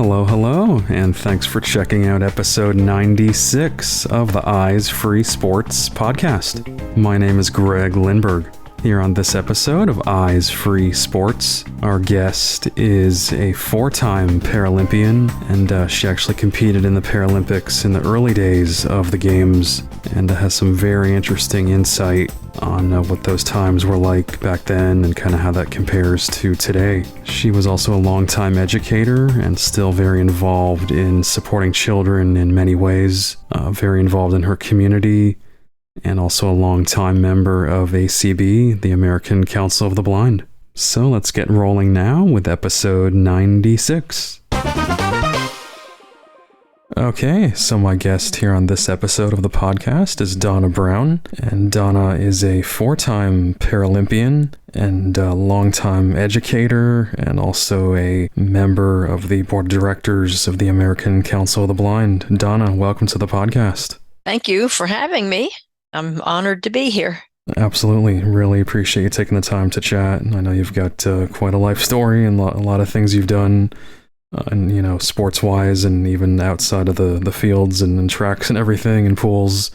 Hello, hello, and thanks for checking out episode 96 of the Eyes Free Sports podcast. My name is Greg Lindberg. Here on this episode of Eyes Free Sports, our guest is a four-time Paralympian, and she actually competed in the Paralympics in the early days of the games, and has some very interesting insight on what those times were like back then and kind of how that compares to today. She was also a longtime educator and still very involved in supporting children in many ways, very involved in her community, and also a longtime member of ACB, the American Council of the Blind. So let's get rolling now with episode 96. Okay, so my guest here on this episode of the podcast is Donna Brown, and Donna is a four-time Paralympian and a longtime educator and also a member of the board of directors of the American Council of the Blind. Donna, welcome to the podcast. Thank you for having me. I'm honored to be here. Absolutely. Really appreciate you taking the time to chat. I know you've got quite a life story and a lot of things you've done, and sports-wise and even outside of the fields and tracks and everything and pools.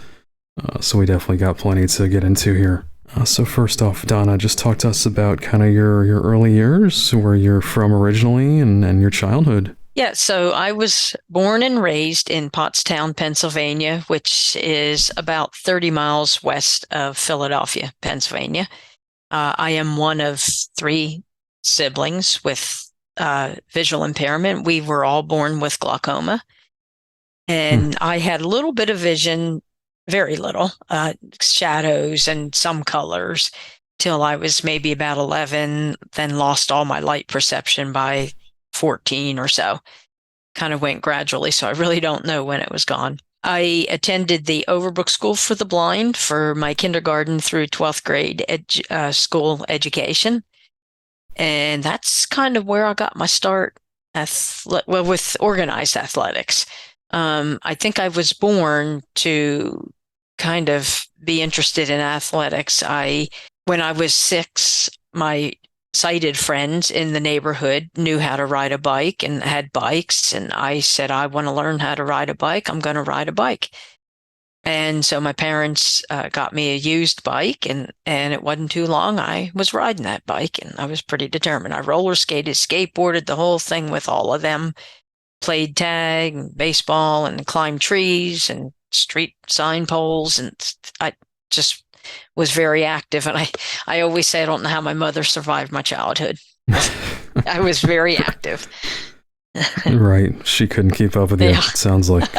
So we definitely got plenty to get into here. So first off, Donna, just talk to us about kind of your early years, where you're from originally, and your childhood. Yeah, so I was born and raised in Pottstown, Pennsylvania, which is about 30 miles west of Philadelphia, Pennsylvania. I am one of three siblings with visual impairment. We were all born with glaucoma, and I had a little bit of vision, very little, shadows and some colors, till I was maybe about 11, then lost all my light perception by 14 or so. Kind of went gradually, so I really don't know when it was gone. I attended the Overbrook School for the Blind for my kindergarten through 12th grade school education. And that's kind of where I got my start with organized athletics. I think I was born to kind of be interested in athletics. When I was 6, my sighted friends in the neighborhood knew how to ride a bike and had bikes. And I said, I want to learn how to ride a bike. I'm going to ride a bike. And so my parents got me a used bike, and it wasn't too long. I was riding that bike, and I was pretty determined. I roller skated, skateboarded, the whole thing with all of them, played tag and baseball and climbed trees and street sign poles. And I just was very active. And I always say I don't know how my mother survived my childhood. I was very active. Right. She couldn't keep up with you, Yeah. It sounds like.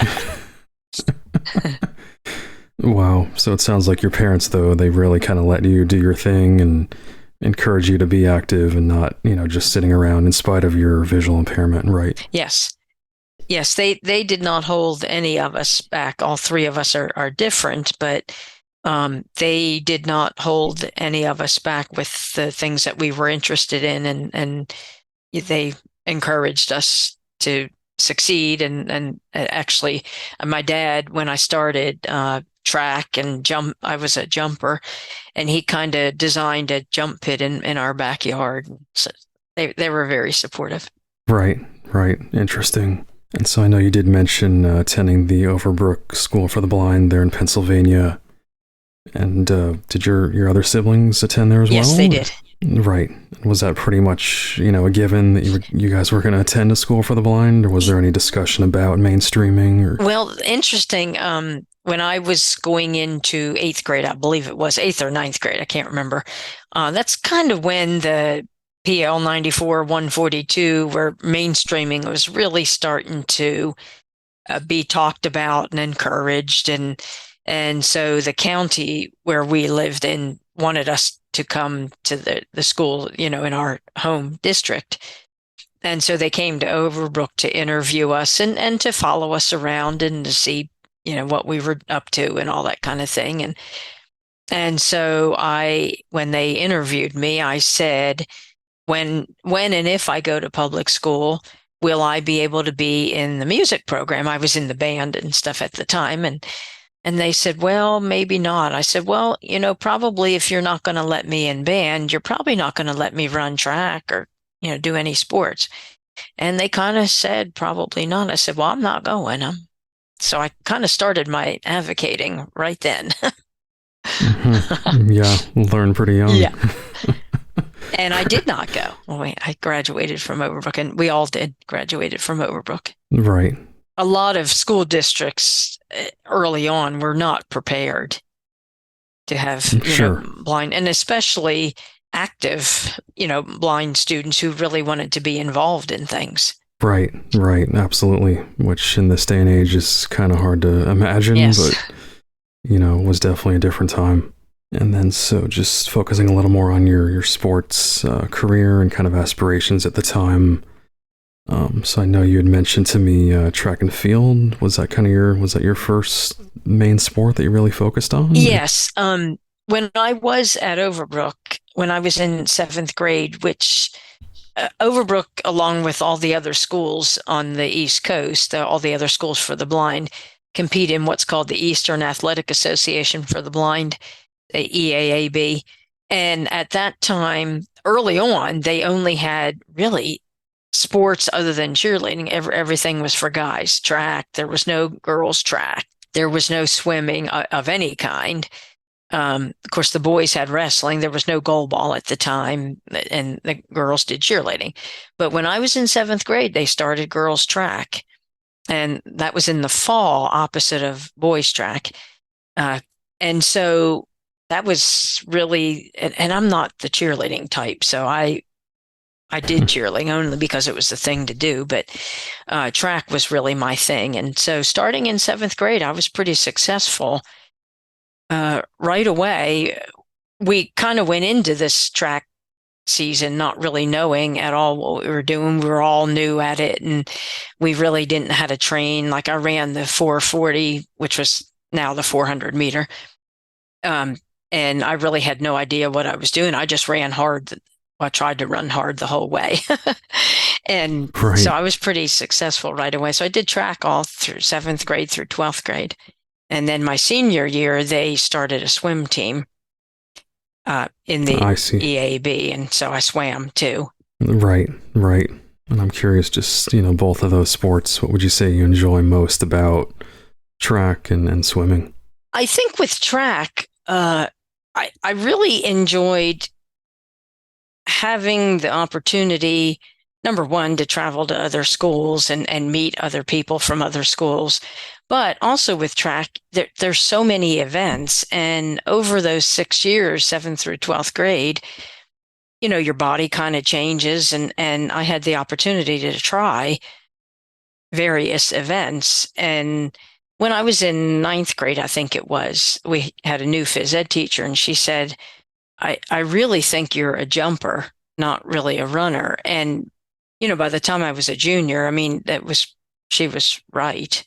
Wow. So it sounds like your parents, though, they really kind of let you do your thing and encourage you to be active and not, just sitting around in spite of your visual impairment, right? Yes. Yes, they did not hold any of us back. All three of us are different, but they did not hold any of us back with the things that we were interested in, and they encouraged us to succeed. And actually, my dad, when I started track and jump, I was a jumper, and he kind of designed a jump pit in our backyard. So they were very supportive. Right. Interesting. And so I know you did mention attending the Overbrook School for the Blind there in Pennsylvania. And did your other siblings attend there as well? Yes, they did. Right. Was that pretty much, a given that you guys were going to attend a school for the blind, or was there any discussion about mainstreaming? Or? Well, interesting. When I was going into 8th grade, I believe it was 8th or 9th grade, I can't remember. That's kind of when the PL 94, 142, where mainstreaming was really starting to be talked about and encouraged. And so the county where we lived in wanted us to come to the school, in our home district. And so they came to Overbrook to interview us and to follow us around and to see, what we were up to and all that kind of thing. And so when they interviewed me, I said, when and if I go to public school, will I be able to be in the music program? I was in the band and stuff at the time. And they said, well, maybe not. I said, well, probably if you're not going to let me in band, you're probably not going to let me run track or, do any sports. And they kind of said, probably not. I said, well, I'm not going. So I kind of started my advocating right then. Yeah, learn pretty young. Yeah. And I did not go. Well, I graduated from Overbrook, and we all did graduated from Overbrook. Right. A lot of school districts early on were not prepared to have, Sure. blind, and especially active, blind students who really wanted to be involved in things. Right, right, absolutely. Which in this day and age is kind of hard to imagine, Yes. but was definitely a different time. And then so just focusing a little more on your sports career and kind of aspirations at the time. So I know you had mentioned to me track and field. Was that your first main sport that you really focused on? Yes. When I was at Overbrook, when I was in 7th grade, which Overbrook, along with all the other schools on the East Coast, all the other schools for the blind, compete in what's called the Eastern Athletic Association for the Blind, the EAAB. And at that time, early on, they only had really sports other than cheerleading. Everything was for guys. Track, there was no girls' track. There was no swimming of any kind. Of course, the boys had wrestling. There was no goalball at the time, and the girls did cheerleading. But when I was in 7th grade, they started girls' track, and that was in the fall, opposite of boys' track. And so that was really, and I'm not the cheerleading type, so I did cheerleading only because it was the thing to do, but track was really my thing. And so starting in 7th grade, I was pretty successful. Right away, we kind of went into this track season not really knowing at all what we were doing. We were all new at it, and we really didn't know how to train. Like I ran the 440, which was now the 400 meter. And I really had no idea what I was doing. I just ran hard. I tried to run hard the whole way. And Right. so I was pretty successful right away. So I did track all through 7th grade through 12th grade. And then my senior year, they started a swim team in the I see. EAB. And so I swam too. Right, right. And I'm curious, just, both of those sports, what would you say you enjoy most about track and swimming? I think with track, I really enjoyed having the opportunity, number one, to travel to other schools and meet other people from other schools. But also with track, there's so many events. And over those 6 years, 7th through 12th grade, your body kind of changes. And I had the opportunity to try various events. And when I was in 9th grade, I think it was, we had a new phys ed teacher, and she said, I really think you're a jumper, not really a runner. And, by the time I was a junior, I mean, she was right.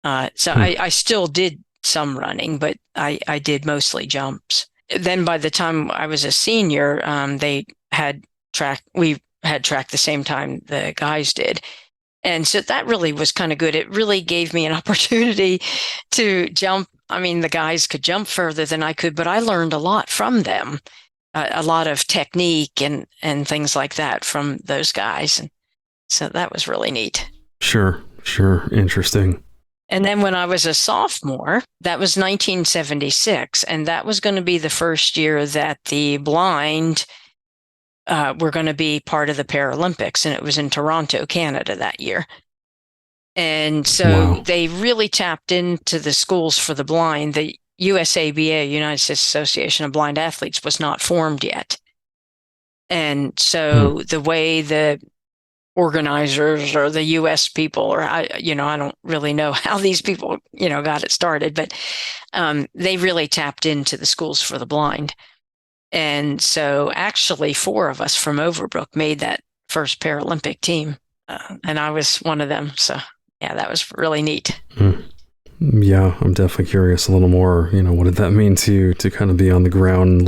So I still did some running, but I did mostly jumps. Then by the time I was a senior, they had track. We had track the same time the guys did. And so that really was kind of good. It really gave me an opportunity to jump. I mean, the guys could jump further than I could, but I learned a lot from them, a lot of technique and things like that from those guys. And so that was really neat. Sure. Interesting. And then when I was a sophomore, that was 1976, and that was going to be the first year that the blind were going to be part of the Paralympics, and it was in Toronto, Canada that year. And so Wow. they really tapped into the schools for the blind. The USABA, United States Association of Blind Athletes, was not formed yet. And so the way the organizers or the US people, or I don't really know how these people, got it started, but they really tapped into the schools for the blind. And so actually 4 of us from Overbrook made that first Paralympic team. And I was one of them. So yeah, that was really neat. Yeah, I'm definitely curious a little more, what did that mean to kind of be on the ground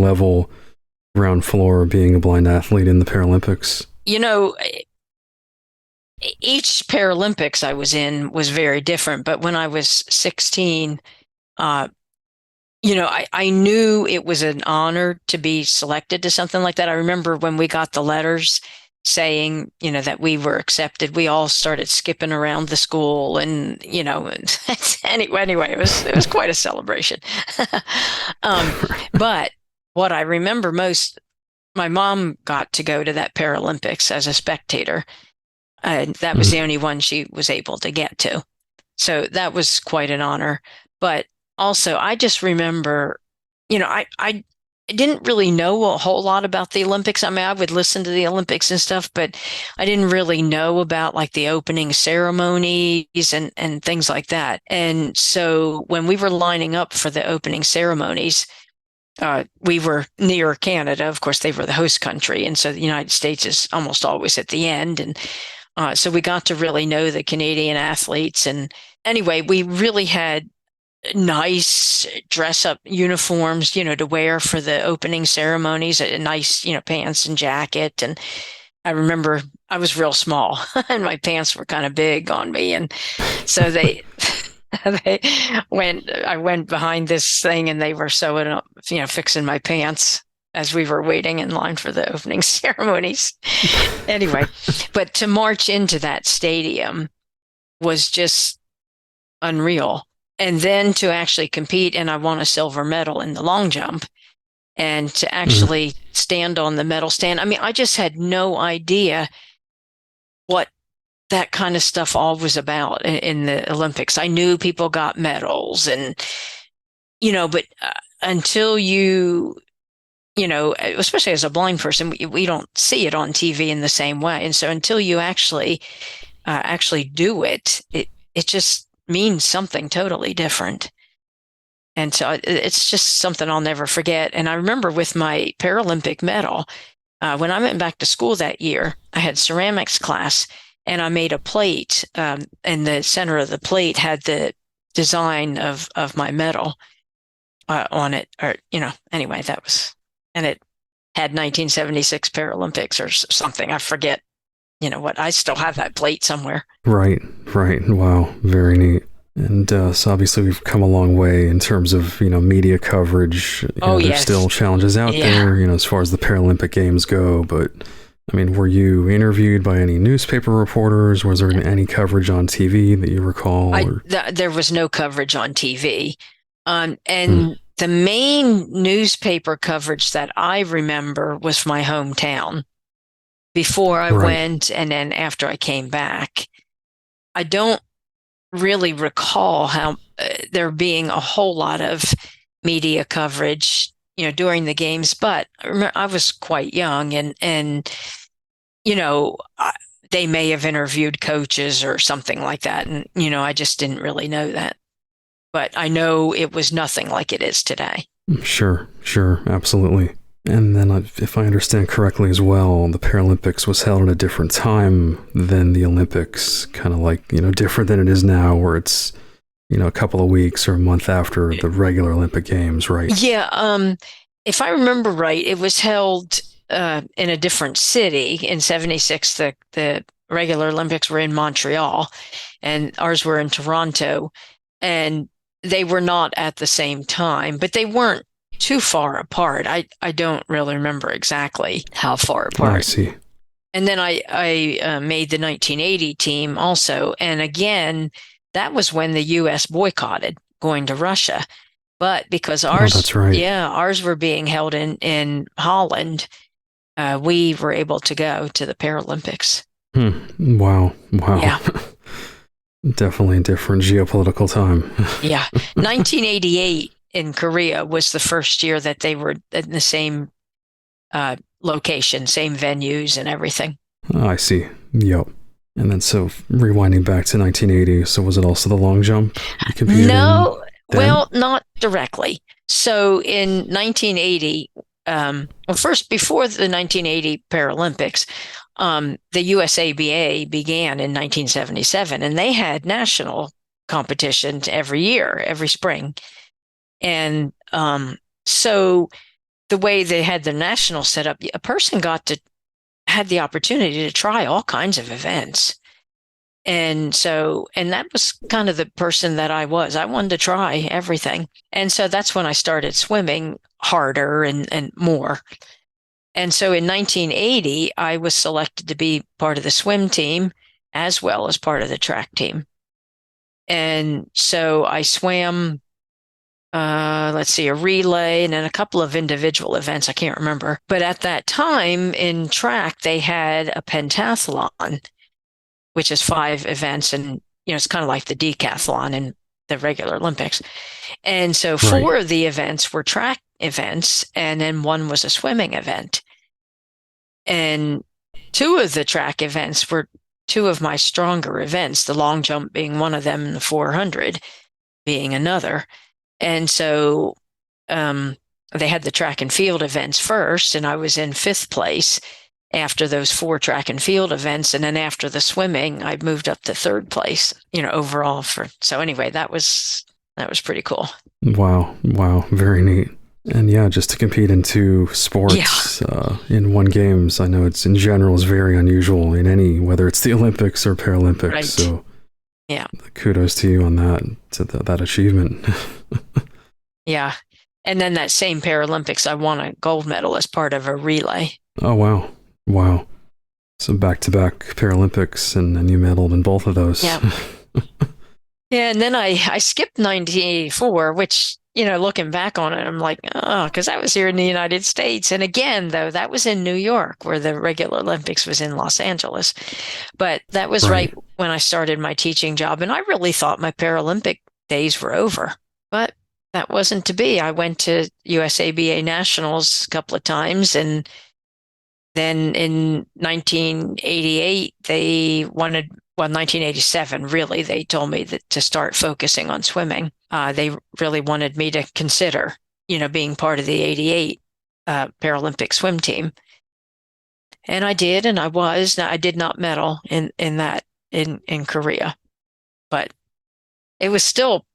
floor, being a blind athlete in the Paralympics? Each Paralympics I was in was very different, but when I was 16, I knew it was an honor to be selected to something like that. I remember when we got the letters saying, that we were accepted, we all started skipping around the school, and anyway, it was quite a celebration. But what I remember most, my mom got to go to that Paralympics as a spectator. That was the only one she was able to get to. So that was quite an honor. But also, I just remember, I didn't really know a whole lot about the Olympics. I mean, I would listen to the Olympics and stuff, but I didn't really know about like the opening ceremonies and things like that. And so when we were lining up for the opening ceremonies, we were near Canada. Of course, they were the host country. And so the United States is almost always at the end. And so we got to really know the Canadian athletes. And anyway, we really had nice dress up uniforms, to wear for the opening ceremonies, a nice, pants and jacket. And I remember I was real small and my pants were kind of big on me. And so I went behind this thing and they were sewing up, fixing my pants as we were waiting in line for the opening ceremonies. Anyway, but to march into that stadium was just unreal. And then to actually compete, and I won a silver medal in the long jump, and to actually stand on the medal stand. I mean, I just had no idea what that kind of stuff all was about in the Olympics. I knew people got medals and, but until especially as a blind person, we don't see it on TV in the same way. And so until you actually do it, it just means something totally different. And so it's just something I'll never forget. And I remember with my Paralympic medal, when I went back to school that year, I had ceramics class and I made a plate, and the center of the plate had the design of my medal on it, or, anyway, that was, and it had 1976 Paralympics or something. I forget, what, I still have that plate somewhere. Right. Wow. Very neat. And so obviously we've come a long way in terms of, media coverage. There's Yes. still challenges out there, as far as the Paralympic Games go. But I mean, were you interviewed by any newspaper reporters? Was there any coverage on TV that you recall? There was no coverage on TV. And the main newspaper coverage that I remember was from my hometown before I went and then after I came back. I don't really recall how there being a whole lot of media coverage, during the games, but I was quite young and they may have interviewed coaches or something like that. And, I just didn't really know that. But I know it was nothing like it is today. Sure, absolutely. And then if I understand correctly as well, the Paralympics was held at a different time than the Olympics, kind of like, different than it is now, where it's, a couple of weeks or a month after the regular Olympic Games, right? Yeah. If I remember right, it was held in a different city. In 76, the regular Olympics were in Montreal and ours were in Toronto. And they were not at the same time, but they weren't too far apart. I don't really remember exactly how far apart. I see. And then I made the 1980 team also. And again, that was when the U.S. boycotted going to Russia. But because ours, that's right. Ours were being held in Holland, we were able to go to the Paralympics. Wow. Yeah. Definitely a different geopolitical time. Yeah. 1988 in Korea was the first year that they were in the same location, same venues and everything. I see. Yep. And then so rewinding back to 1980, so was it also the long jump you competed No, in well, not directly. So in 1980, first before the 1980 Paralympics, the USABA began in 1977, and they had national competitions every year, every spring. And so the way they had the national set up, a person had the opportunity to try all kinds of events. And that was kind of the person that I was. I wanted to try everything. And so that's when I started swimming harder and more. And so in 1980, I was selected to be part of the swim team as well as part of the track team. And so I swam, a relay and then a couple of individual events. I can't remember. But at that time in track, they had a pentathlon, which is 5 events. And, it's kind of like the decathlon in the regular Olympics. And so 4 of the events were track events, and then 1 was a swimming event. And 2 of the track events were 2 of my stronger events, the long jump being one of them and the 400 being another. And so they had the track and field events first, and I was in 5th place after those 4 track and field events. And then after the swimming, I moved up to 3rd place, overall. So anyway, that was pretty cool. Wow. Very neat. And yeah, just to compete in 2 sports in 1 games, I know it's in general is very unusual in whether it's the Olympics or Paralympics. Right. So yeah, kudos to you on that, to that achievement. Yeah. And then that same Paralympics, I won a gold medal as part of a relay. Oh, wow. So back-to-back Paralympics, and you medaled in both of those. Yeah. Yeah, and then I skipped 1984, which, looking back on it, I'm like, because I was here in the United States. And again, though, that was in New York, where the regular Olympics was in Los Angeles. But that was right when I started my teaching job. And I really thought my Paralympic days were over. But that wasn't to be. I went to USABA Nationals a couple of times, and then in 1988, 1987, really, they told me that to start focusing on swimming. They really wanted me to consider, being part of the 88 Paralympic swim team. And I did, and I was. Now, I did not medal in Korea, but it was still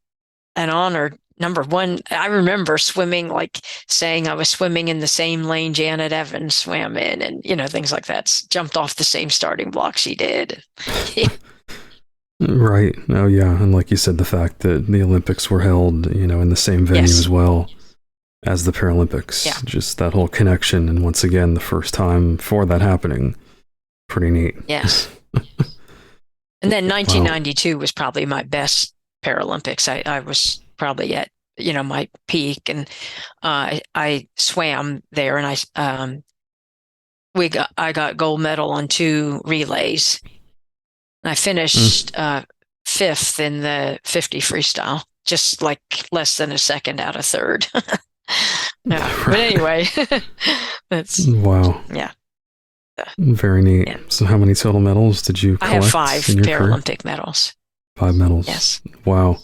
an honor. Number one, I remember swimming, like saying I was swimming in the same lane Janet Evans swam in, and, things like that. Jumped off the same starting block she did. Right. Oh, yeah. And like you said, the fact that the Olympics were held, in the same venue as well as the Paralympics. Yeah. Just that whole connection. And once again, the first time for that happening. Pretty neat. Yes. And then 1992 was probably my best Paralympics. I was probably at my peak, and I swam there, and I got gold medal on 2 relays. I finished 5th in the 50 freestyle, just like less than a second out of 3rd. Yeah. But anyway, that's very neat. Yeah. So how many total medals did you collect? I have 5 Paralympic medals. 5 medals. Yes. Wow.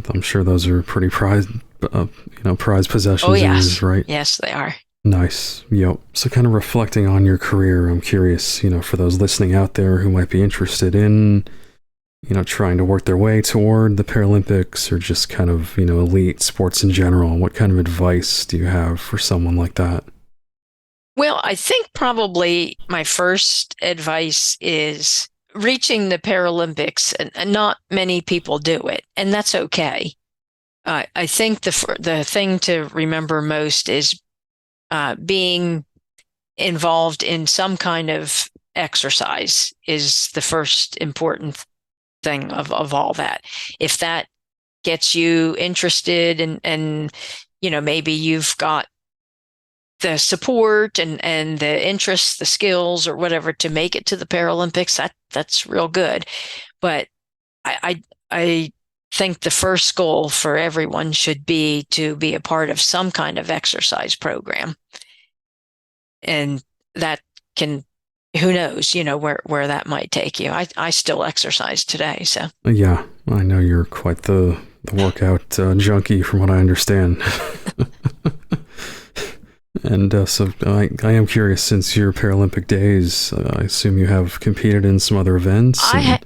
I'm sure those are pretty prized possessions. Oh, yes. Right? Yes, they are. Nice. Yep. So kind of reflecting on your career, I'm curious, for those listening out there who might be interested in, trying to work their way toward the Paralympics or just kind of, elite sports in general, what kind of advice do you have for someone like that? Well, I think probably my first advice is reaching the Paralympics, and not many people do it, and that's okay. I think the thing to remember most is being involved in some kind of exercise is the first important thing of all that. If that gets you interested, and maybe you've got the support and the interest, the skills, or whatever to make it to the Paralympics, that's real good. But I think the first goal for everyone should be to be a part of some kind of exercise program. And that can, who knows, where that might take you. I still exercise today, so. Yeah, I know you're quite the workout junkie from what I understand. And so I am curious, since your Paralympic days, I assume you have competed in some other events? I have,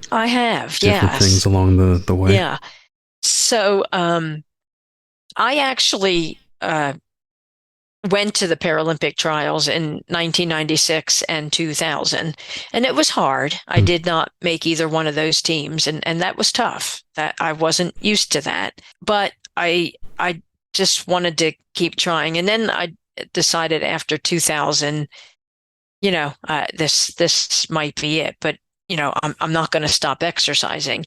different things along the way? Yeah. So I actually went to the Paralympic trials in 1996 and 2000, and it was hard. I did not make either one of those teams, and that was tough. That I wasn't used to that, but I just wanted to keep trying. And then decided after 2000, this might be it, but I'm not going to stop exercising.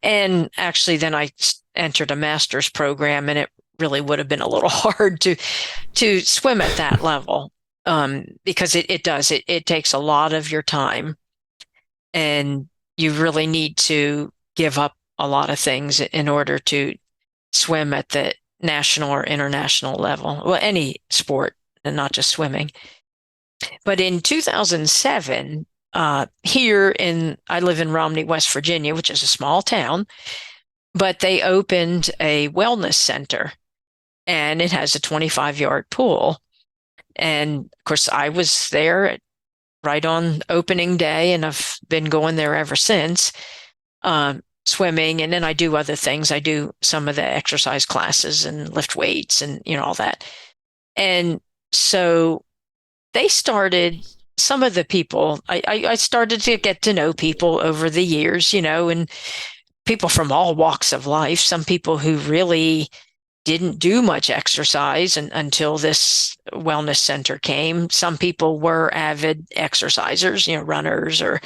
And actually, then I entered a master's program, and it really would have been a little hard to swim at that level, because it takes a lot of your time, and you really need to give up a lot of things in order to swim at the national or international level. Well, any sport, and not just swimming. But in 2007, I live in Romney, West Virginia, which is a small town, but they opened a wellness center, and it has a 25-yard pool. And of course, I was there right on opening day, and I've been going there ever since, swimming. And then I do other things. I do some of the exercise classes and lift weights and, all that. And so they started, some of the people, I started to get to know people over the years, and people from all walks of life, some people who really didn't do much exercise until this wellness center came. Some people were avid exercisers, runners or,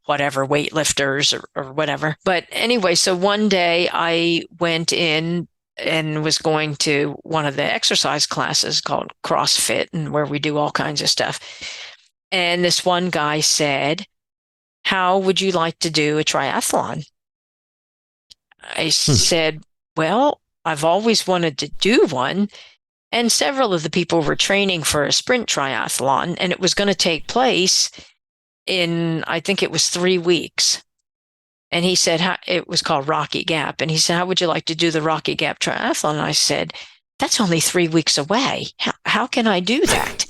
whatever, weightlifters or whatever. But anyway, so one day I went in and was going to one of the exercise classes called CrossFit, and where we do all kinds of stuff. And this one guy said, "How would you like to do a triathlon?" I said, "Well, I've always wanted to do one." And several of the people were training for a sprint triathlon, and it was going to take place in, I think it was 3 weeks. And he said, it was called Rocky Gap. And he said, "How would you like to do the Rocky Gap triathlon?" And I said, "That's only 3 weeks away. How can I do that?"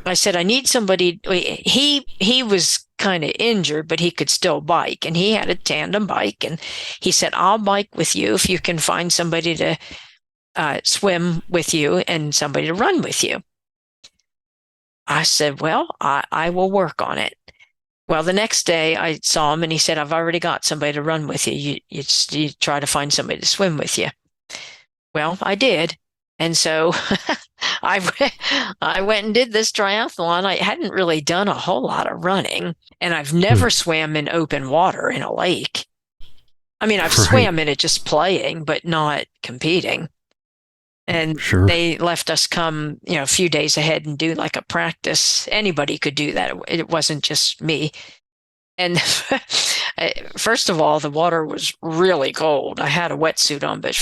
I said, "I need somebody." He was kind of injured, but he could still bike, and he had a tandem bike. And he said, "I'll bike with you if you can find somebody to swim with you and somebody to run with you." I said, "Well, I will work on it." Well, the next day I saw him, and he said, "I've already got somebody to run with you. You try to find somebody to swim with you." Well, I did. And so I went and did this triathlon. I hadn't really done a whole lot of running, and I've never swam in open water in a lake. I mean, I've swam in it just playing, but not competing. And they left us come, a few days ahead and do like a practice. Anybody could do that. It wasn't just me. And first of all, the water was really cold. I had a wetsuit on, but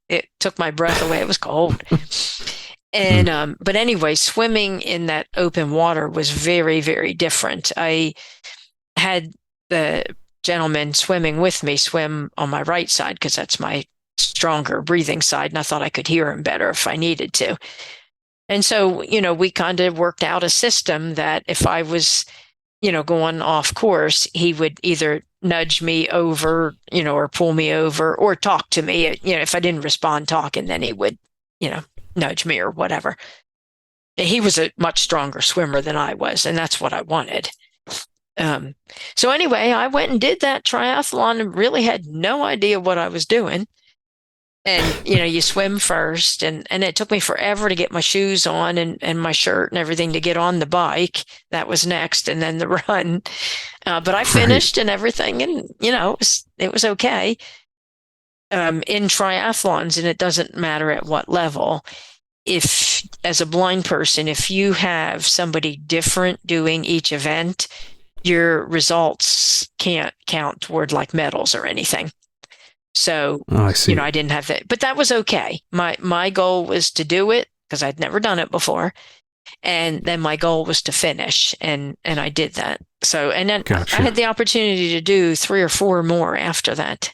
it took my breath away. It was cold. And but anyway, swimming in that open water was very, very different. I had the gentleman swimming with me swim on my right side, because that's my stronger breathing side, and I thought I could hear him better if I needed to. And so, we kind of worked out a system that if I was, going off course, he would either nudge me over, or pull me over, or talk to me. If I didn't respond talking, then he would, nudge me or whatever. He was a much stronger swimmer than I was, and that's what I wanted. So anyway, I went and did that triathlon and really had no idea what I was doing. And, you swim first, and it took me forever to get my shoes on and my shirt and everything to get on the bike. That was next, and then the run. But I finished and everything, and, it was okay. In triathlons, and it doesn't matter at what level, if, as a blind person, if you have somebody different doing each event, your results can't count toward like medals or anything. So, I didn't have that, but that was okay. My goal was to do it because I'd never done it before. And then my goal was to finish, and I did that. So, and then I had the opportunity to do 3 or 4 more after that.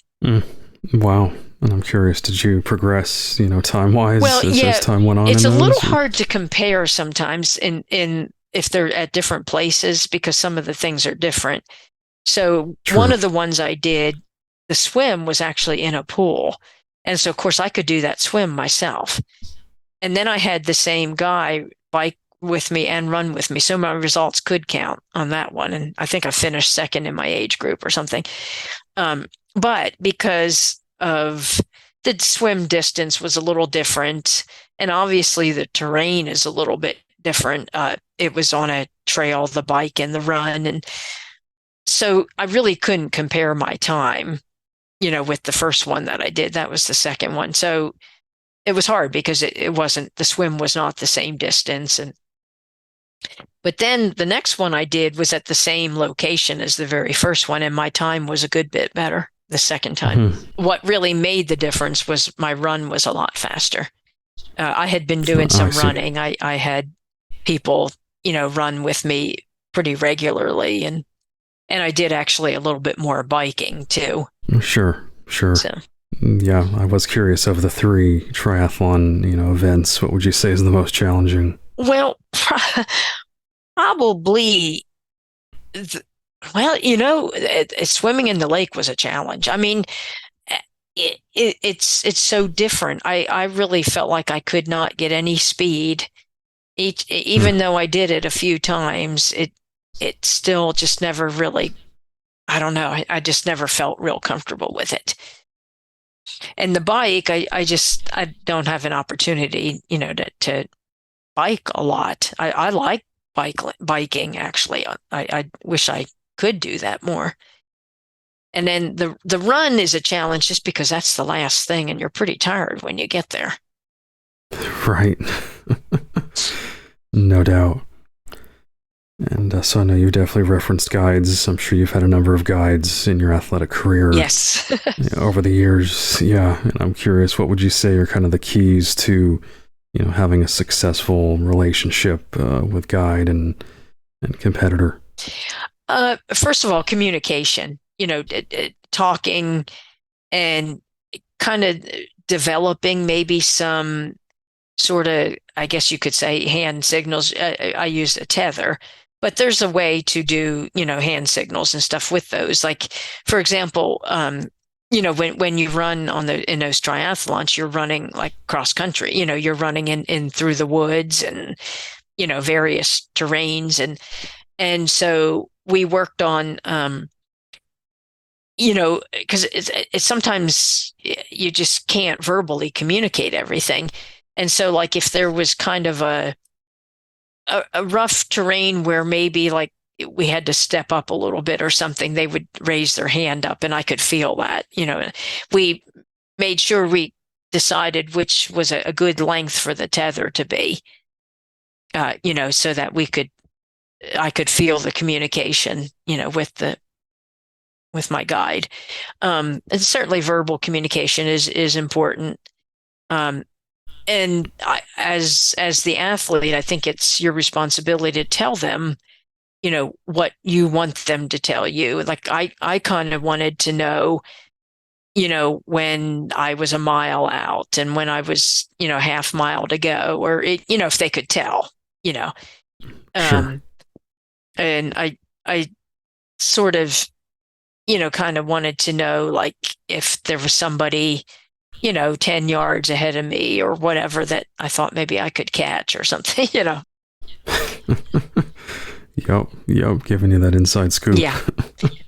Wow. And I'm curious, did you progress, time-wise as time went on? It's a little hard to compare sometimes in if they're at different places, because some of the things are different. So one of the ones I did, the swim was actually in a pool. And so, of course, I could do that swim myself. And then I had the same guy bike with me and run with me. So my results could count on that one. And I think I finished second in my age group or something. But because of the swim distance was a little different, And obviously the terrain is a little bit different. It was on a trail, the bike and the run. And so I really couldn't compare my time, with the first one that I did. That was the second one. So it was hard because it wasn't, the swim was not the same distance. But then the next one I did was at the same location as the very first one, and my time was a good bit better the second time. Mm-hmm. What really made the difference was my run was a lot faster. I had been doing some running. I had people, run with me pretty regularly, and I did actually a little bit more biking too. Sure. So. Yeah, I was curious, of the 3 triathlon, events, what would you say is the most challenging? Well, probably, swimming in the lake was a challenge. I mean, it's so different. I really felt like I could not get any speed. Even though I did it a few times, it still just never really, I don't know, I just never felt real comfortable with it. And the bike, I don't have an opportunity, to bike a lot. I like biking, actually. I wish I could do that more. And then the run is a challenge just because that's the last thing, and you're pretty tired when you get there. Right. No doubt. And so I know you definitely referenced guides. I'm sure you've had a number of guides in your athletic career. Yes. Over the years. Yeah. And I'm curious, what would you say are kind of the keys to, having a successful relationship with guide and competitor? First of all, communication, talking and kind of developing maybe some sort of, I guess you could say, hand signals. I use a tether, but there's a way to do, hand signals and stuff with those. Like, for example, when you run in those triathlons, you're running like cross country, you're running in through the woods and, various terrains. And so we worked on, because it's sometimes you just can't verbally communicate everything. And so, like, if there was kind of a rough terrain where maybe like we had to step up a little bit or something, they would raise their hand up, and I could feel that. We made sure we decided which was a good length for the tether to be, so that I could feel the communication, with my guide. And certainly verbal communication is important. And as the athlete, I think it's your responsibility to tell them, what you want them to tell you. Like I kind of wanted to know, when I was a mile out and when I was, half mile to go, or if they could tell, Sure. And I sort of, kind of wanted to know, like, if there was somebody, 10 yards ahead of me or whatever that I thought maybe I could catch or something, Yep. Giving you that inside scoop. Yeah.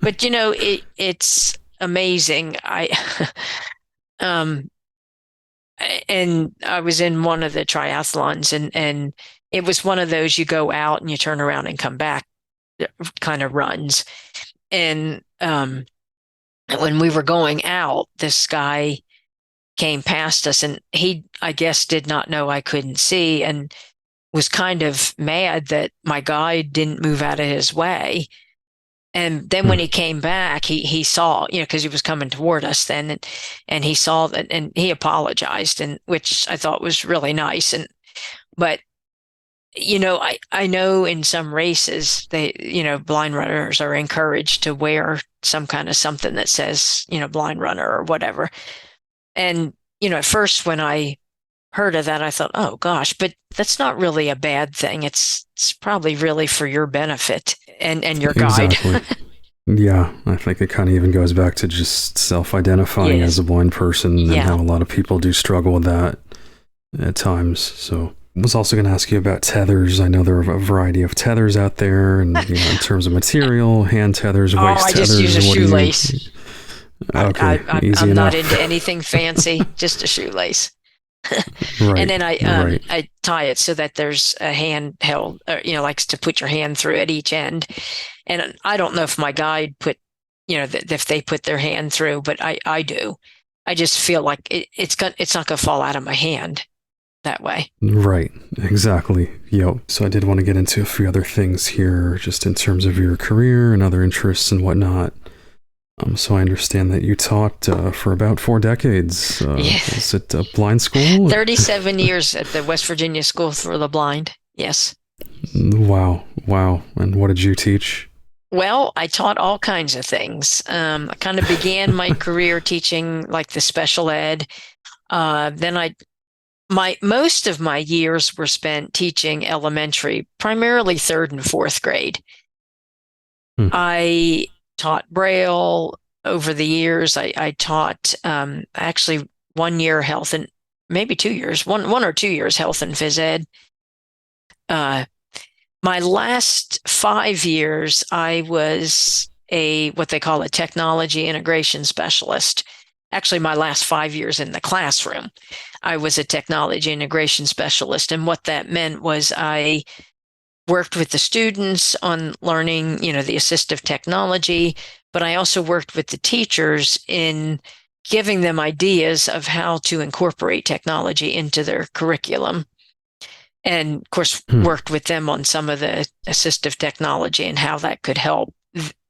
But, it's amazing. And I was in one of the triathlons, and it was one of those you go out and you turn around and come back kind of runs. And when we were going out, this guy came past us, and he, I guess, did not know I couldn't see and was kind of mad that my guide didn't move out of his way. And then when he came back, he saw, because he was coming toward us then, and he saw that, and he apologized, and which I thought was really nice. But I know in some races they, blind runners are encouraged to wear some kind of something that says, blind runner or whatever. And, at first when I heard of that, I thought, oh gosh, but that's not really a bad thing. It's probably really for your benefit and your guide. Exactly. Yeah, I think it kind of even goes back to just self-identifying as a blind person, and how a lot of people do struggle with that at times. So I was also going to ask you about tethers. I know there are a variety of tethers out there, and in terms of material, hand tethers, waist tethers. I just use a shoelace. Okay, I'm not into anything fancy, just a shoelace. And Right. then Right. I tie it so that there's a handheld, like to put your hand through at each end. And I don't know if my guide put, if they put their hand through, but I do. I just feel like it's not going to fall out of my hand that way. Right. Exactly. Yep. So I did want to get into a few other things here, just in terms of your career and other interests and whatnot. So I understand that you taught for about 4 decades. Yeah. Was it a blind school? 37 years at the West Virginia School for the Blind. Yes. Wow. Wow. And what did you teach? Well, I taught all kinds of things. I kind of began my career teaching like the special ed. Then most of my years were spent teaching elementary, primarily third and fourth grade. Hmm. I taught Braille over the years. I taught actually 1 year health and maybe 2 years, one or 2 years health and phys ed. My last 5 years, I was what they call a technology integration specialist. Actually, my last 5 years in the classroom, I was a technology integration specialist. And what that meant was I worked with the students on learning, the assistive technology, but I also worked with the teachers in giving them ideas of how to incorporate technology into their curriculum. And of course, worked with them on some of the assistive technology and how that could help,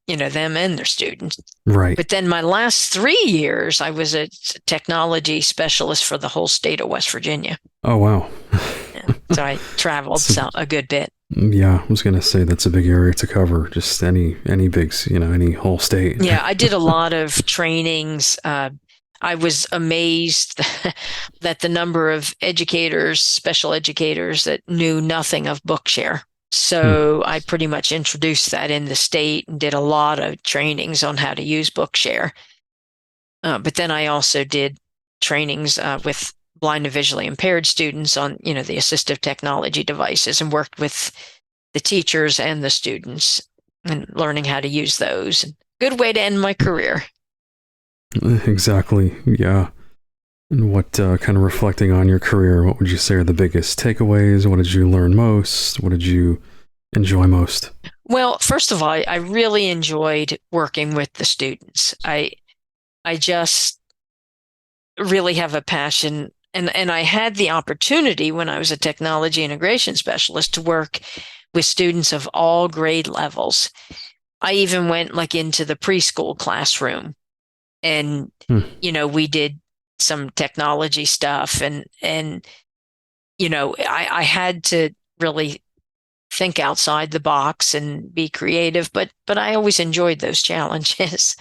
them and their students. Right. But then my last 3 years, I was a technology specialist for the whole state of West Virginia. Oh, wow. Yeah. So I traveled a good bit. Yeah, I was going to say that's a big area to cover. Just any big, any whole state. Yeah, I did a lot of trainings. I was amazed that the number of educators, special educators that knew nothing of Bookshare. So I pretty much introduced that in the state and did a lot of trainings on how to use Bookshare. But then I also did trainings with blind and visually impaired students on, the assistive technology devices and worked with the teachers and the students and learning how to use those. Good way to end my career. Exactly. Yeah. And what kind of reflecting on your career, what would you say are the biggest takeaways? What did you learn most? What did you enjoy most? Well, first of all, I really enjoyed working with the students. I just really have a passion, and I had the opportunity when I was a technology integration specialist to work with students of all grade levels. I even went like into the preschool classroom and, we did some technology stuff and, I had to really think outside the box and be creative, but I always enjoyed those challenges.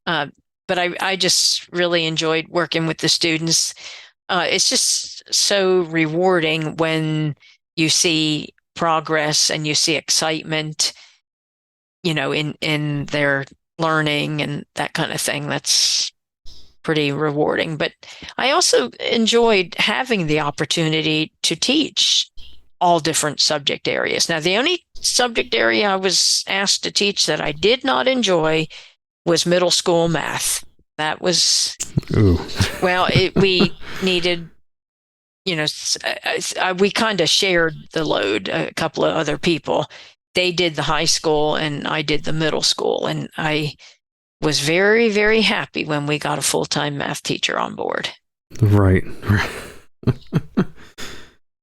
But I just really enjoyed working with the students. It's just so rewarding when you see progress and you see excitement, in their learning and that kind of thing. That's pretty rewarding. But I also enjoyed having the opportunity to teach all different subject areas. Now, the only subject area I was asked to teach that I did not enjoy was middle school math. That was, well, we needed, we kind of shared the load, a couple of other people. They did the high school and I did the middle school. And I was very, very happy when we got a full-time math teacher on board. Right.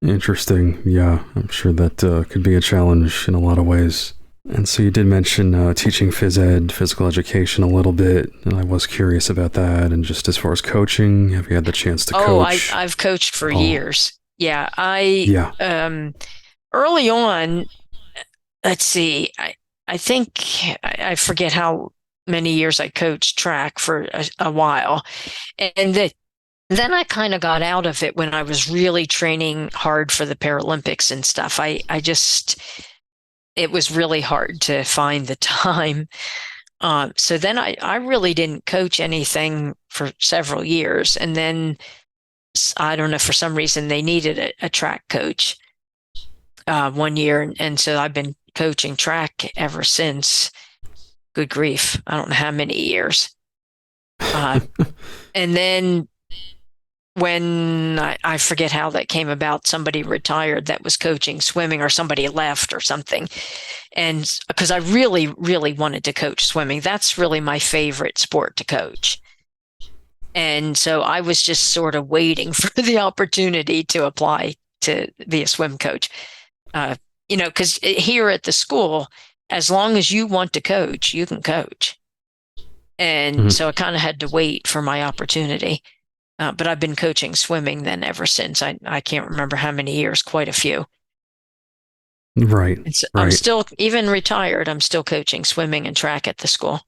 Interesting. Yeah, I'm sure that could be a challenge in a lot of ways. And so you did mention teaching phys ed, physical education a little bit, and I was curious about that. And just as far as coaching, have you had the chance to coach? I've coached for years. Yeah, early on, let's see, I think I forget how many years I coached track for a while, and then I kind of got out of it when I was really training hard for the Paralympics and stuff. It was really hard to find the time. So then I really didn't coach anything for several years. And then I don't know, for some reason they needed a track coach 1 year. And so I've been coaching track ever since. Good grief. I don't know how many years. And then when I forget how that came about, somebody retired that was coaching swimming, or somebody left or something. And because I really, really wanted to coach swimming, that's really my favorite sport to coach. And so I was just sort of waiting for the opportunity to apply to be a swim coach. Because here at the school, as long as you want to coach, you can coach. And so I kind of had to wait for my opportunity. But I've been coaching swimming then ever since. I can't remember how many years, quite a few. Right. So right. I'm still, even retired, I'm still coaching swimming and track at the school.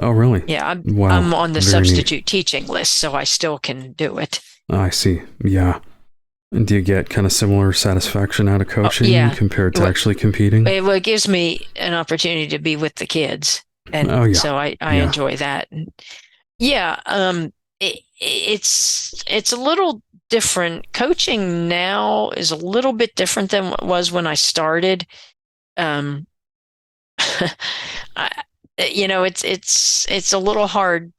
Oh, really? Yeah, Wow. I'm on the Very substitute neat. teaching list, so I still can do it. I see. Yeah. And do you get kind of similar satisfaction out of coaching yeah. compared to actually competing? It gives me an opportunity to be with the kids. And so I enjoy that. And it's a little different. Coaching now is a little bit different than what it was when I started. It's a little hard.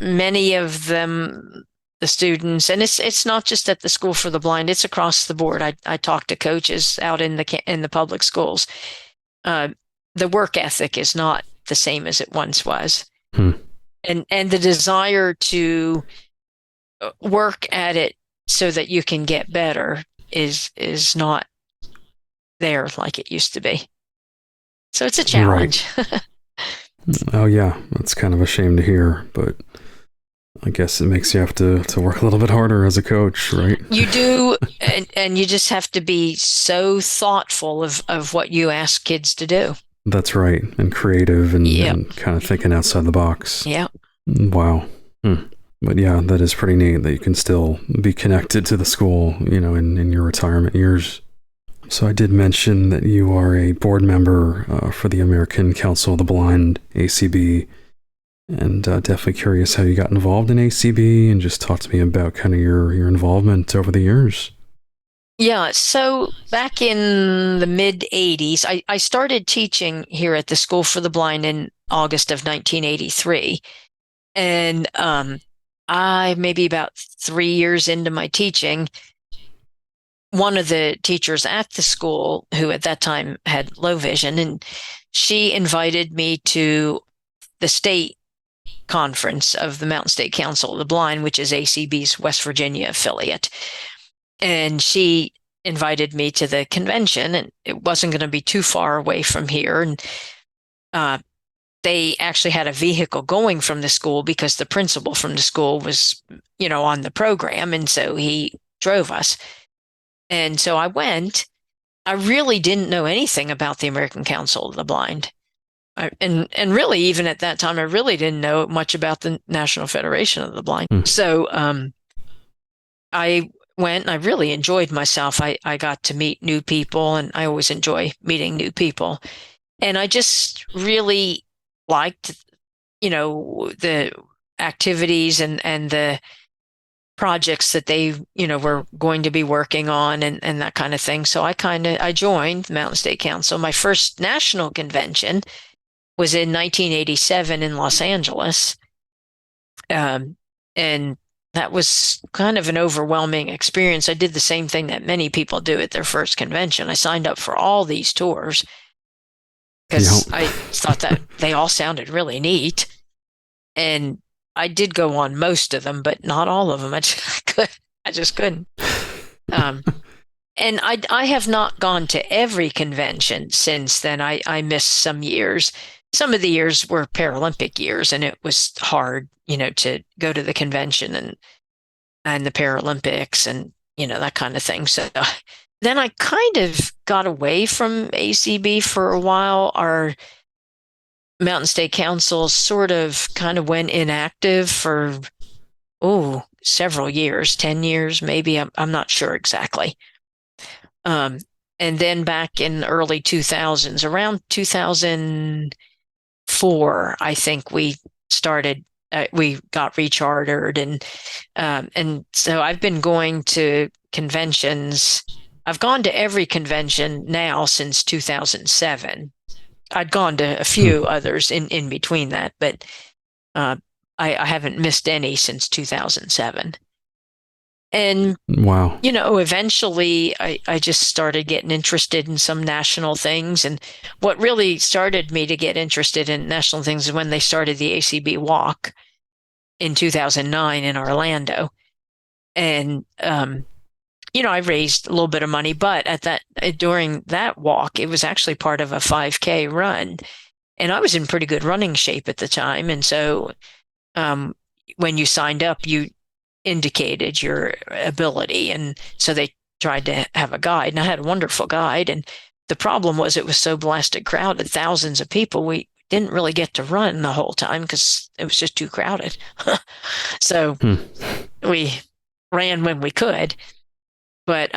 Many of them, the students, and it's not just at the School for the Blind, it's across the board. I talk to coaches out in the public schools. The work ethic is not the same as it once was. And the desire to work at it so that you can get better is not there like it used to be. So it's a challenge. Right. Oh yeah, that's kind of a shame to hear, but I guess it makes you have to work a little bit harder as a coach, right? You do, and you just have to be so thoughtful of what you ask kids to do. That's right, and creative and kind of thinking outside the box. Yeah. Wow. But yeah, that is pretty neat that you can still be connected to the school, in your retirement years. So I did mention that you are a board member for the American Council of the Blind, ACB, and definitely curious how you got involved in ACB, and just talk to me about kind of your involvement over the years. Yeah, so back in the mid-'80s, I started teaching here at the School for the Blind in August of 1983. And I, maybe about 3 years into my teaching, one of the teachers at the school, who at that time had low vision, and she invited me to the state conference of the Mountain State Council of the Blind, which is ACB's West Virginia affiliate. And she invited me to the convention, and it wasn't going to be too far away from here. And they actually had a vehicle going from the school because the principal from the school was, on the program. And so he drove us. And so I went. I really didn't know anything about the American Council of the Blind. And really, even at that time, I really didn't know much about the National Federation of the Blind. So I went, and I really enjoyed myself. I got to meet new people, and I always enjoy meeting new people. And I just really liked, the activities and the projects that they, were going to be working on and that kind of thing. So I joined the Mountain State Council. My first national convention was in 1987 in Los Angeles. And that was kind of an overwhelming experience. I did the same thing that many people do at their first convention. I signed up for all these tours because I thought that they all sounded really neat. And I did go on most of them, but not all of them. I just couldn't. And I have not gone to every convention since then. I missed some years. Some of the years were Paralympic years, and it was hard, to go to the convention and the Paralympics and, that kind of thing. So then I kind of got away from ACB for a while. Our Mountain State Council sort of kind of went inactive for, several years, 10 years, maybe. I'm not sure exactly. And then back in early 2000s, around 2004, I think we got rechartered. And so I've been going to conventions. I've gone to every convention now since 2007. I'd gone to a few others in between that, but I haven't missed any since 2007. And, Wow. eventually I just started getting interested in some national things. And what really started me to get interested in national things is when they started the ACB walk in 2009 in Orlando. And, I raised a little bit of money, but during that walk, it was actually part of a 5K run. And I was in pretty good running shape at the time. And so, when you signed up, you indicated your ability. And so they tried to have a guide, and I had a wonderful guide. And the problem was it was so blasted crowded, thousands of people. We didn't really get to run the whole time because it was just too crowded. So we ran when we could. But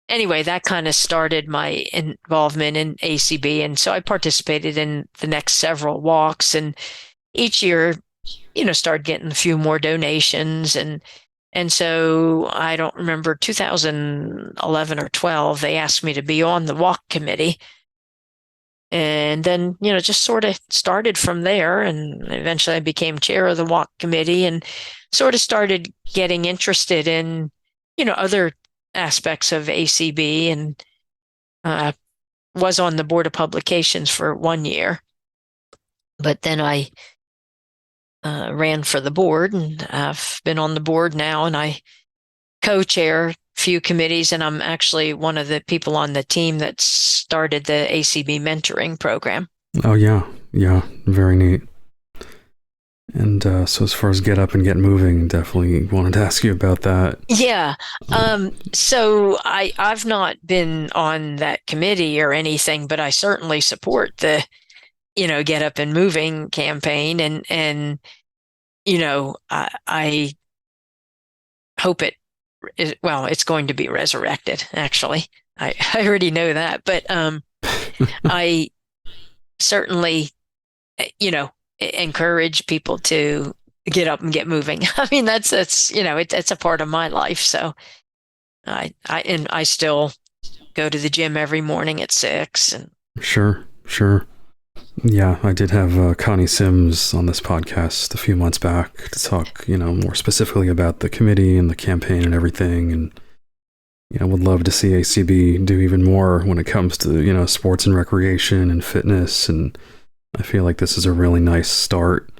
anyway, that kind of started my involvement in ACB. And so I participated in the next several walks, and each year, started getting a few more donations. And so I don't remember 2011 or 12, they asked me to be on the walk committee. And then, just sort of started from there. And eventually I became chair of the walk committee and sort of started getting interested in, other aspects of ACB, and was on the board of publications for 1 year. But then I ran for the board, and I've been on the board now, and I co-chair a few committees, and I'm actually one of the people on the team that started the ACB mentoring program. Oh, yeah. Yeah. Very neat. And so as far as get up and get moving, definitely wanted to ask you about that. Yeah. So I've not been on that committee or anything, but I certainly support the, get up and moving campaign. And I hope it's going to be resurrected, actually. I already know that, but I certainly, encourage people to get up and get moving. I mean, that's it's a part of my life. So I still go to the gym every morning at 6. And Sure. Yeah, I did have Connie Sims on this podcast a few months back to talk, more specifically about the committee and the campaign and everything. And, would love to see ACB do even more when it comes to, sports and recreation and fitness. And I feel like this is a really nice start,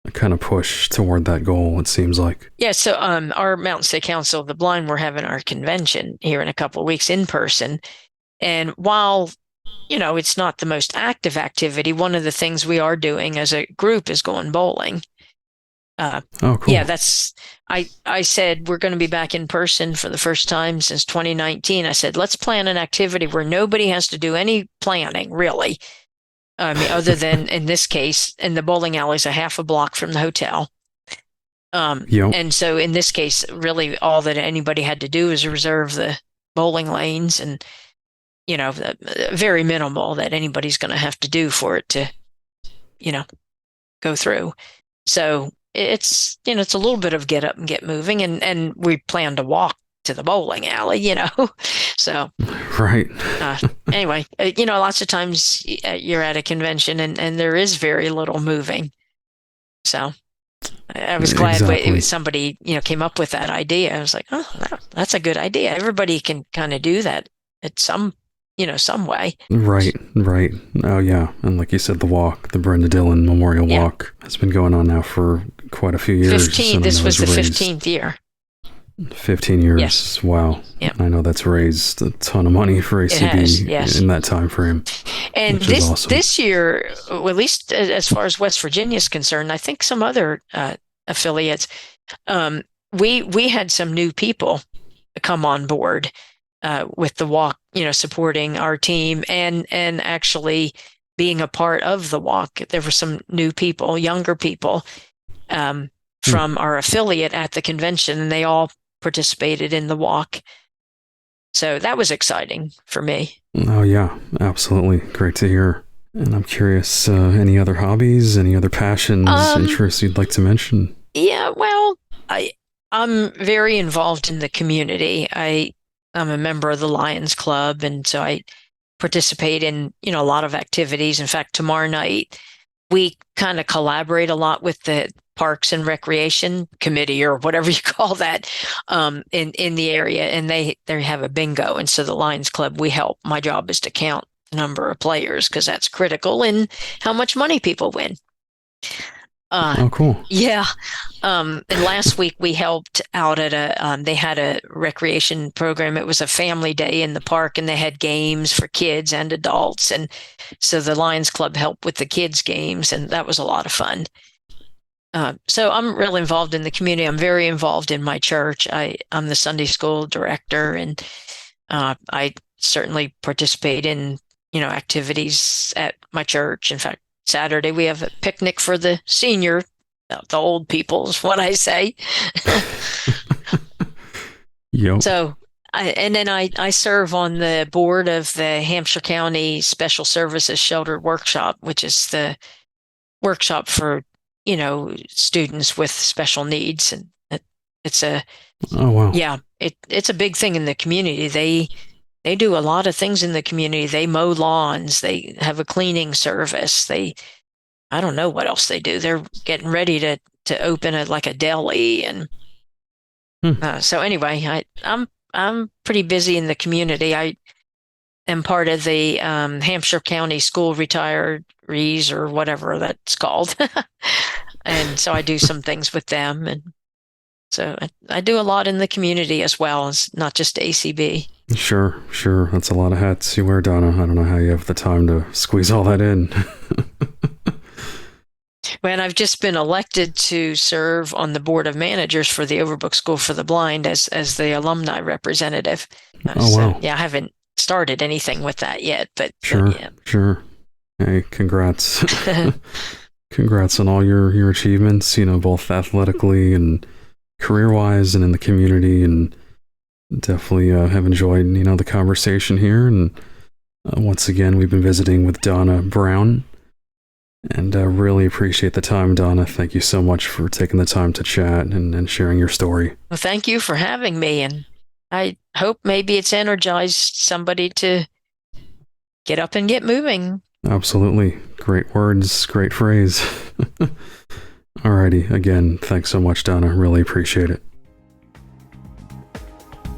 a kind of push toward that goal, it seems like. Yeah, so our Mountain State Council of the Blind, we're having our convention here in a couple of weeks in person. And while, it's not the most active activity, one of the things we are doing as a group is going bowling. Oh, cool. Yeah, I said we're going to be back in person for the first time since 2019. I said, let's plan an activity where nobody has to do any planning, really. Other than in this case, and the bowling alley is a half a block from the hotel. Yep. And so in this case, really all that anybody had to do is reserve the bowling lanes, and, very minimal that anybody's going to have to do for it to, go through. So it's, it's a little bit of get up and get moving, and we plan to walk to the bowling alley, so. Right. Anyway, lots of times you're at a convention and there is very little moving. So I was glad somebody, came up with that idea. I was like, oh, that's a good idea. Everybody can kind of do that at some way. Right. Oh, yeah. And like you said, the Brenda Dillon Memorial Walk has been going on now for quite a few years. This was the 15th year. 15 years. Yes. Wow. Yep. I know that's raised a ton of money for ACB in that time frame. And this year, well, at least as far as West Virginia is concerned, I think some other affiliates, we had some new people come on board with the walk, supporting our team and actually being a part of the walk. There were some new people, younger people from our affiliate at the convention, and they all participated in the walk. So that was exciting for me. Oh, yeah, absolutely. Great to hear. And I'm curious, any other hobbies, any other passions, interests you'd like to mention? Yeah, well, I'm very involved in the community. I'm a member of the Lions Club, and so I participate in, a lot of activities. In fact, tomorrow night, we kind of collaborate a lot with the Parks and Recreation Committee, or whatever you call that, in the area, and they have a bingo, and so the Lions Club, we help. My job is to count the number of players, because that's critical in how much money people win. Oh, cool. Yeah. And last week we helped out at they had a recreation program. It was a family day in the park, and they had games for kids and adults. And so the Lions Club helped with the kids' games, and that was a lot of fun. So I'm really involved in the community. I'm very involved in my church. I'm the Sunday school director, and I certainly participate in, activities at my church. In fact, Saturday we have a picnic for the old people is what I say. Yep. So, I serve on the board of the Hampshire County Special Services Shelter Workshop, which is the workshop for, students with special needs. And it's a, oh, wow. Yeah, it's a big thing in the community. They do a lot of things in the community. They mow lawns. They have a cleaning service. I don't know what else they do. They're getting ready to open a deli. And so anyway, I'm pretty busy in the community. I am part of the Hampshire County School Retirees, or whatever that's called. And so I do some things with them. And so I do a lot in the community as well, as not just ACB. Sure. That's a lot of hats you wear, Donna. I don't know how you have the time to squeeze all that in. When I've just been elected to serve on the board of managers for the Overbrook School for the Blind as the alumni representative. Wow. Yeah, I haven't started anything with that yet, but sure. Hey, congrats. Congrats on all your achievements, both athletically and career-wise and in the community, and definitely have enjoyed, the conversation here. And once again, we've been visiting with Donna Brown, and really appreciate the time, Donna. Thank you so much for taking the time to chat and sharing your story. Well, thank you for having me, and I hope maybe it's energized somebody to get up and get moving. Absolutely. Great words, great phrase. Alrighty, again, thanks so much, Donna. Really appreciate it.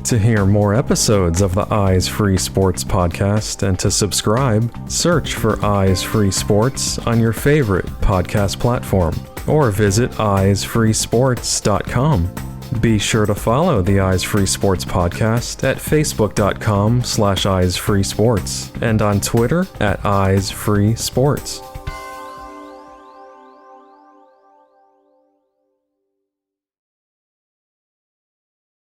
To hear more episodes of the Eyes Free Sports podcast and to subscribe, search for Eyes Free Sports on your favorite podcast platform or visit eyesfreesports.com. Be sure to follow the Eyes Free Sports podcast at facebook.com/eyesfreesports and on Twitter @eyesfreesports.